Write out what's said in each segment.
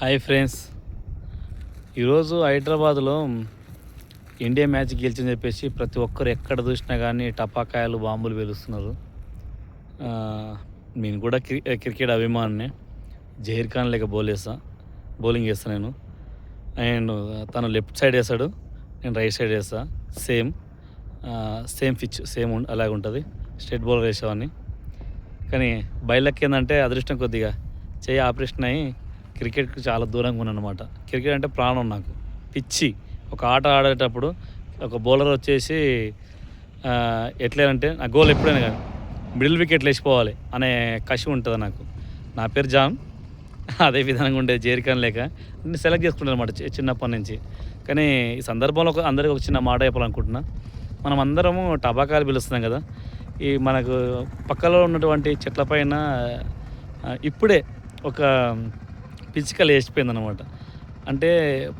Hi friends, ఈరోజు హైదరాబాద్లో India match గెలిచని చెప్పేసి ప్రతి ఒక్కరు ఎక్కడ చూసినా కానీ టపాకాయలు బాంబులు పేలుస్తున్నారు. ఆ, నేను కూడా క్రికెట్ అభిమానినే. జహీర్ ఖాన్ లేక బౌలింగ్ చేస్తాను నేను. అండ్ తను లెఫ్ట్ సైడ్ వేస్తాడు, నేను రైట్ సైడ్ వేస్తా. సేమ్ సేమ్ పిచ్ సేమ్ అలాగే ఉంటుంది. స్ట్రైట్ బౌలర్ వేసేవాడిని. కానీ బయలకి ఏంటంటే అదృష్టం కొద్దిగా చేయి ఆపరేషన్ అయ్యి క్రికెట్కి చాలా దూరంగా ఉన్నాను అనమాట. క్రికెట్ అంటే ప్రాణం నాకు, పిచ్చి. ఒక ఆట ఆడేటప్పుడు ఒక బౌలర్ వచ్చేసి ఎట్లేదంటే నా గోల్ ఎప్పుడైనా కానీ మిడిల్ వికెట్లు వేసిపోవాలి అనే కసి ఉంటుంది నాకు. నా పేరు జాన్, అదే విధంగా ఉండేది. జహీర్ ఖాన్ లేక నేను సెలెక్ట్ చేసుకుంటాను అనమాట చిన్నప్పటి నుంచి. కానీ ఈ సందర్భంలో అందరికీ ఒక చిన్న మాట చెప్పాలనుకుంటున్నా. మనం అందరము టబాకాలు పిలుస్తున్నాం కదా. ఈ మనకు పక్కలో ఉన్నటువంటి చెట్లపైన ఇప్పుడే ఒక పిచ్చుకలు వేసిపోయింది అనమాట. అంటే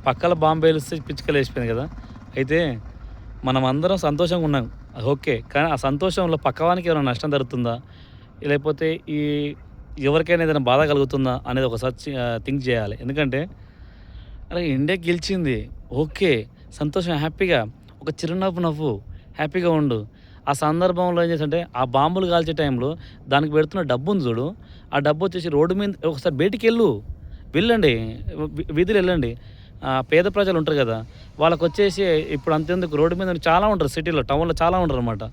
పక్కల బాంబు వేలిస్తే పిచ్చుకలు వేసిపోయింది కదా. అయితే మనం అందరం సంతోషంగా ఉన్నాం, అది ఓకే. కానీ ఆ సంతోషంలో పక్కవానికి ఏమైనా నష్టం జరుగుతుందా, లేకపోతే ఎవరికైనా ఏదైనా బాధ కలుగుతుందా అనేది ఒకసారి థింక్ చేయాలి. ఎందుకంటే అలా ఇండియా గెలిచింది, ఓకే, సంతోషం, హ్యాపీగా ఒక చిరునవ్వు హ్యాపీగా ఉండు. ఆ సందర్భంలో ఏం చేస్తుంటే ఆ బాంబులు కాల్చే టైంలో దానికి పెడుతున్న డబ్బు ఉంది చూడు, ఆ డబ్బు వచ్చేసి రోడ్డు మీద ఒకసారి బయటికి వెళ్ళండి, వీధులు వెళ్ళండి. పేద ప్రజలు ఉంటారు కదా, వాళ్ళకి వచ్చేసి ఇప్పుడు అంతేందుకు రోడ్డు మీద చాలా ఉంటారు, సిటీలో టౌన్లో చాలా ఉంటారు అనమాట,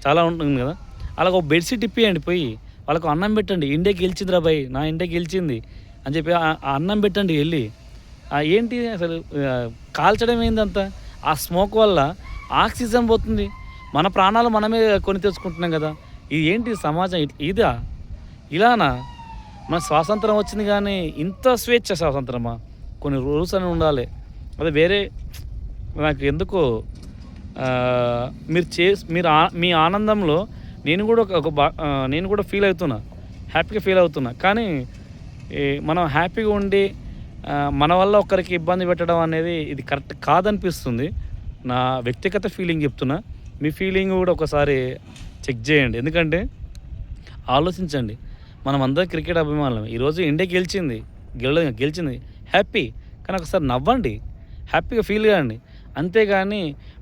చాలా ఉంటుంది కదా. అలాగ ఒక బెడ్షీట్ ఇప్పియండి, పోయి వాళ్ళకు అన్నం పెట్టండి. ఇండియా గెలిచింది రా భయ్, నా ఇండియా గెలిచింది అని చెప్పి ఆ అన్నం పెట్టండి వెళ్ళి. ఏంటి అసలు కాల్చడం ఏందంతా? ఆ స్మోక్ వల్ల ఆక్సిజన్ పోతుంది, మన ప్రాణాలు మనమే కొని తెచ్చుకుంటున్నాం కదా. ఇది ఏంటి సమాజం? ఇదా ఇలానా? మన స్వాతంత్రం వచ్చింది కానీ ఇంత స్వేచ్ఛ స్వాతంత్రమా? కొన్ని రూల్స్ అని ఉండాలి. అదే వేరే నాకు ఎందుకో మీరు మీ ఆనందంలో నేను కూడా నేను కూడా ఫీల్ అవుతున్నా, హ్యాపీగా ఫీల్ అవుతున్నా. కానీ మనం హ్యాపీగా ఉండి మన వల్ల ఒకరికి ఇబ్బంది పెట్టడం అనేది ఇది కరెక్ట్ కాదనిపిస్తుంది. నా వ్యక్తిగత ఫీలింగ్ చెప్తున్నా, మీ ఫీలింగ్ కూడా ఒకసారి చెక్ చేయండి. ఎందుకంటే ఆలోచించండి, మనం అందరం క్రికెట్ అభిమానులం. ఈరోజు ఇండియా గెలిచింది హ్యాపీ. కానీ ఒకసారి నవ్వండి, హ్యాపీగా ఫీల్ కాండి. అంతేగాని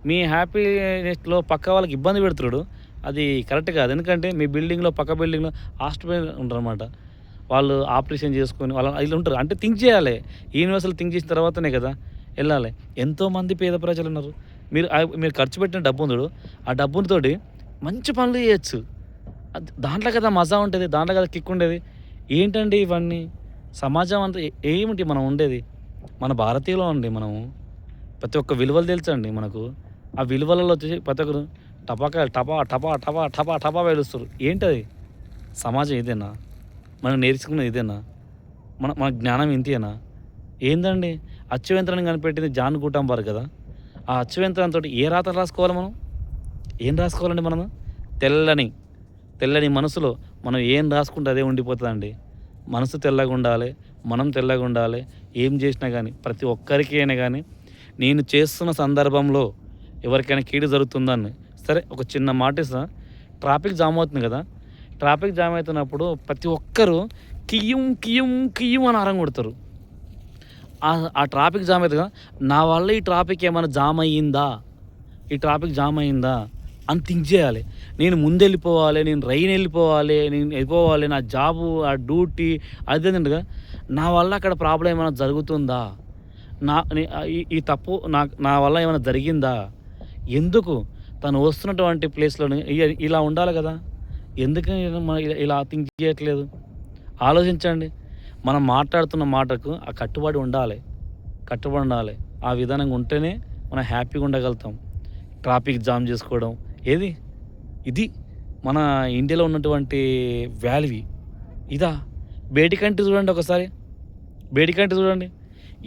మీ హ్యాపీనెస్లో పక్క వాళ్ళకి ఇబ్బంది పెడుతున్నాడు, అది కరెక్ట్ కాదు. ఎందుకంటే మీ బిల్డింగ్లో పక్క బిల్డింగ్లో హాస్పిటల్ ఉంటారు అనమాట, వాళ్ళు ఆపరేషన్ చేసుకొని వాళ్ళు ఇలా ఉంటారు. అంటే థింక్ చేయాలి, యూనివర్సల్ థింక్ చేసిన తర్వాతనే కదా వెళ్ళాలి. ఎంతోమంది పేద ప్రజలు ఉన్నారు. మీరు ఖర్చు పెట్టిన డబ్బు ఉందడు, ఆ డబ్బుతోటి మంచి పనులు చేయొచ్చు. దాంట్లో కదా మజా ఉంటుంది, దాంట్లో కదా కిక్ ఉండేది. ఏంటండి ఇవన్నీ? సమాజం అంతా ఏమిటి మనం ఉండేది? మన భారతీయులో అండి మనము. ప్రతి ఒక్క విలువలు తెలుసండి మనకు. ఆ విలువలలో వచ్చేసి ప్రతి ఒక్కరు టపాకాయలు టపా టపా టపా టపా టపా వేలుస్తారు. ఏంటది? సమాజం ఇదేనా? మనం నేర్చుకున్నది ఇదేనా? మన జ్ఞానం ఇంతేనా? ఏందండి? అచ్చుయంత్రాన్ని కనిపెట్టింది జాన్ గుటంబర్ కదా. ఆ అచ్చుయంత్రంతో ఏ రాతలు రాసుకోవాలి మనం? ఏం రాసుకోవాలండి మనం? తెల్లని మనసులో మనం ఏం రాసుకుంటే అదే ఉండిపోతుందండి. మనసు తెల్లగా ఉండాలి, మనం తెల్లగా ఉండాలి. ఏం చేసినా కానీ ప్రతి ఒక్కరికి అయినా కానీ నేను చేస్తున్న సందర్భంలో ఎవరికైనా కీడు జరుగుతుందని సరే ఒక చిన్న మాట ఇస్తా. ట్రాఫిక్ జామ్ అవుతుంది కదా, ట్రాఫిక్ జామ్ అవుతున్నప్పుడు ప్రతి ఒక్కరు కియ్యం కియ్యం కియ్యం అని అరం కొడతారు. ఆ ట్రాఫిక్ జామ్ అవుతుంది కదా, నా వల్ల ఈ ట్రాఫిక్ ఏమైనా జామ్ అయ్యిందా, ఈ ట్రాఫిక్ జామ్ అయ్యిందా అని థింక్ చేయాలి. నేను ముందెళ్ళిపోవాలి, నేను వెళ్ళిపోవాలి, నేను వెళ్ళిపోవాలి, నా జాబు, ఆ డ్యూటీ అదేంటగా నా వల్ల అక్కడ ప్రాబ్లం ఏమైనా జరుగుతుందా, ఈ తప్పు నా వల్ల ఏమైనా జరిగిందా, ఎందుకు తను వస్తున్నటువంటి ప్లేస్లో ఇలా ఉండాలి కదా. ఎందుకు ఇలా థింక్ చేయట్లేదు? ఆలోచించండి. మనం మాట్లాడుతున్న మాటకు ఆ కట్టుబడి ఉండాలి. ఆ విధానంగా ఉంటేనే మనం హ్యాపీగా ఉండగలుగుతాం. ట్రాఫిక్ జామ్ చేసుకోవడం ఇది మన ఇండియాలో ఉన్నటువంటి వాల్యూ ఇదా? బయటి కంట్రీ చూడండి, ఒకసారి బయటి కంట్రీ చూడండి.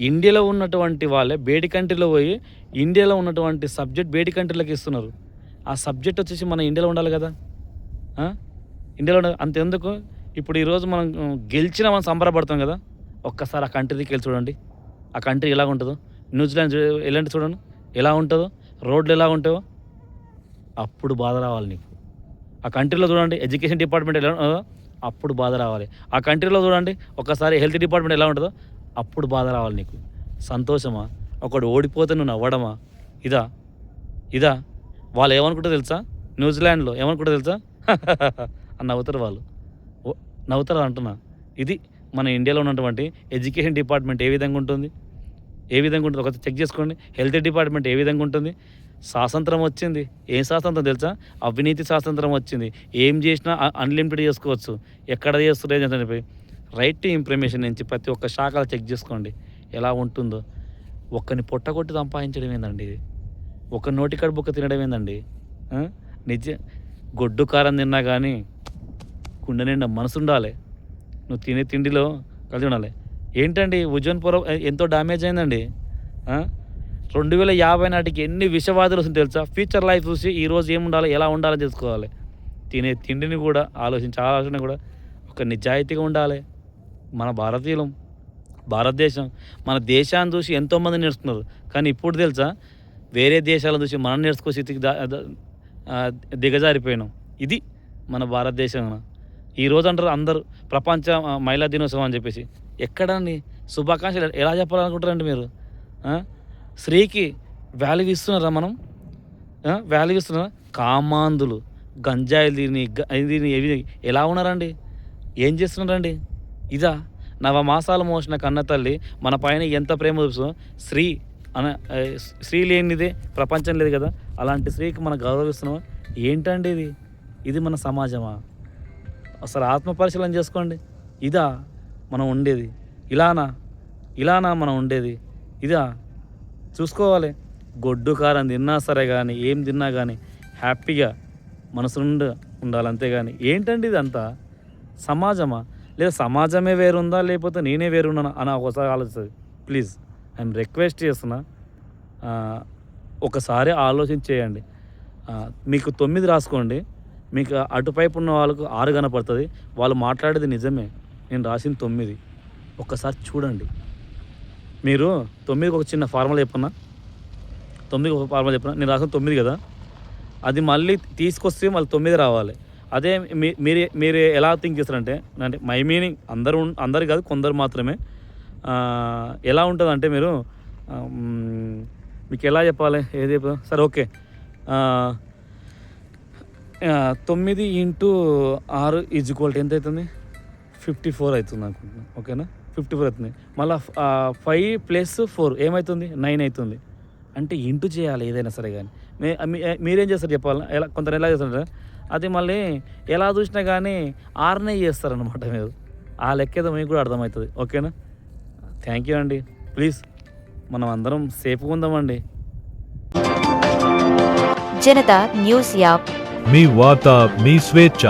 ఇండియాలో ఉన్నటువంటి వాళ్ళే బయటి కంట్రీలో పోయి ఇండియాలో ఉన్నటువంటి సబ్జెక్ట్ బయటి కంట్రీలోకి ఇస్తున్నారు. ఆ సబ్జెక్ట్ వచ్చేసి మన ఇండియాలో ఉండాలి కదా. ఇండియాలో ఉండాలి. అంతెందుకు, ఇప్పుడు ఈరోజు మనం గెలిచినా మనం సంబరపడతాం కదా. ఒక్కసారి ఆ కంట్రీకి వెళ్ళి చూడండి, ఆ కంట్రీ ఎలా ఉంటుందో. న్యూజిలాండ్ వెళ్ళండి, చూడండి ఎలా ఉంటుందో, రోడ్లు ఎలా ఉంటాయో. అప్పుడు బాధ రావాలి నీకు. ఆ కంట్రీలో చూడండి ఎడ్యుకేషన్ డిపార్ట్మెంట్ ఎలా ఉంటుందో, అప్పుడు బాధ రావాలి. ఆ కంట్రీలో చూడండి ఒకసారి హెల్త్ డిపార్ట్మెంట్ ఎలా ఉంటుందో, అప్పుడు బాధ రావాలి నీకు. సంతోషమా? ఒకడు ఓడిపోతే నువ్వు నవ్వడమా? ఇదా వాళ్ళు ఏమనుకుంటారో తెలుసా? న్యూజిలాండ్లో ఏమనుకుంటారో తెలుసా? అని నవ్వుతారు వాళ్ళు. నవ్వుతారు అంటున్నా. ఇది మన ఇండియాలో ఉన్నటువంటి ఎడ్యుకేషన్ డిపార్ట్మెంట్ ఏ విధంగా ఉంటుంది? ఒకటి చెక్ చేసుకోండి. హెల్త్ డిపార్ట్మెంట్ ఏ విధంగా ఉంటుంది? స్వాతంత్రం వచ్చింది. ఏం స్వాతంత్రం తెలుసా? అవినీతి స్వాతంత్రం వచ్చింది. ఏం చేసినా అన్లిమిటెడ్ చేసుకోవచ్చు. ఎక్కడ చేస్తులేదు అని చెప్పి రైట్ టు ఇన్ఫర్మేషన్ నుంచి ప్రతి ఒక్క శాఖలు చెక్ చేసుకోండి ఎలా ఉంటుందో. ఒక్కని పొట్టగొట్టి సంపాదించడం ఏందండి ఇది? ఒక నోటికాడ బుక్క తినడం ఏందండి? గొడ్డు కారం తిన్నా కానీ కుండ నిండా మనసు ఉండాలి. నువ్వు తినే తిండిలో కలిసి ఉండాలి. ఏంటండి ఉజ్వన్పురం ఎంతో డ్యామేజ్ అయిందండి. 2050 నాటికి ఎన్ని విషవాదులు వస్తుంది తెలుసా? ఫ్యూచర్ లైఫ్ చూసి ఈరోజు ఏముండాలి, ఎలా ఉండాలని తెలుసుకోవాలి. తినే తిండిని కూడా ఆలోచన కూడా ఒక నిజాయితీగా ఉండాలి. మన భారతదేశం మన దేశాన్ని చూసి ఎంతోమంది నేర్చుకున్నారు. కానీ ఇప్పుడు తెలుసా వేరే దేశాలను చూసి మనం నేర్చుకో స్థితికి దిగజారిపోయినాం. ఇది మన భారతదేశం. ఈరోజు అంటారు అందరూ ప్రపంచ మహిళా దినోత్సవం అని చెప్పేసి. ఎక్కడండి శుభాకాంక్షలు ఎలా చెప్పాలనుకుంటారండి మీరు? స్త్రీకి వాల్యూ ఇస్తున్నారా మనం? వాల్యూ ఇస్తున్నారా? కామాంధులు గంజాయిలు దీన్ని ఎలా ఉన్నారండి? ఏం చేస్తున్నారండి? ఇదా నవమాసాలు మోసిన కన్న తల్లి మన పైన ఎంత ప్రేమ చూపిస్తుందో. స్త్రీ లేనిదే ప్రపంచం లేదు కదా. అలాంటి స్త్రీకి మనం గౌరవిస్తున్నామా? ఏంటండి ఇది మన సమాజమా? అసలు ఆత్మపరిశీలన చేసుకోండి. ఇదా మనం ఉండేది? ఇలానా మనం ఉండేది? ఇదా చూసుకోవాలి. గొడ్డు కారం తిన్నా సరే కానీ ఏం తిన్నా కానీ హ్యాపీగా మనసు నుండి ఉండాలి. అంతేగాని ఏంటండి ఇదంతా సమాజమా? లేదా సమాజమే వేరుందా లేకపోతే నేనే వేరున్నానా అని ఒకసారి ఆలోచిస్తుంది. ప్లీజ్ ఐఎమ్ రిక్వెస్ట్ చేస్తున్నా, ఒకసారి ఆలోచన చేయండి. మీకు 9 రాసుకోండి. మీకు అటుపైపు ఉన్న వాళ్ళకు 6 కనపడుతుంది. వాళ్ళు మాట్లాడేది నిజమే. నేను రాసిన 9 ఒక్కసారి చూడండి. మీరు 9కి ఒక చిన్న ఫార్ములా చెప్పన్నా. 9కి ఒక ఫార్ములా చెప్పన్నా. నేను రాసిన 9 కదా, అది మళ్ళీ తీసుకొస్తే మళ్ళీ 9 రావాలి. అదే మీరు ఎలా థింక్ చేస్తారంటే, అంటే మై మీనింగ్ అందరు కాదు, కొందరు మాత్రమే. ఎలా ఉంటుందంటే మీరు మీకు ఎలా చెప్పాలి, ఏది సరే ఓకే 9 × 6 = ఎంత అవుతుంది? 54 అవుతుంది అనుకుంటున్నాను. ఓకేనా? 54 అవుతుంది. మళ్ళీ 5 + 4 ఏమవుతుంది? 9 అవుతుంది. అంటే ఇంటూ చేయాలి ఏదైనా సరే. కానీ మీరేం చేస్తారు చెప్పాలి? కొందరు ఎలా చేస్తారంటే అది మళ్ళీ ఎలా చూసినా కానీ 6నే చేస్తారనమాట. మీరు ఆ లెక్క ఏదో మీకు కూడా అర్థమవుతుంది. ఓకేనా? థ్యాంక్ యూ అండి. ప్లీజ్ మనం అందరం సేఫ్గా ఉందామండి. జనతా న్యూస్ యాప్, మీ వార్త, మీ స్వేచ్ఛ.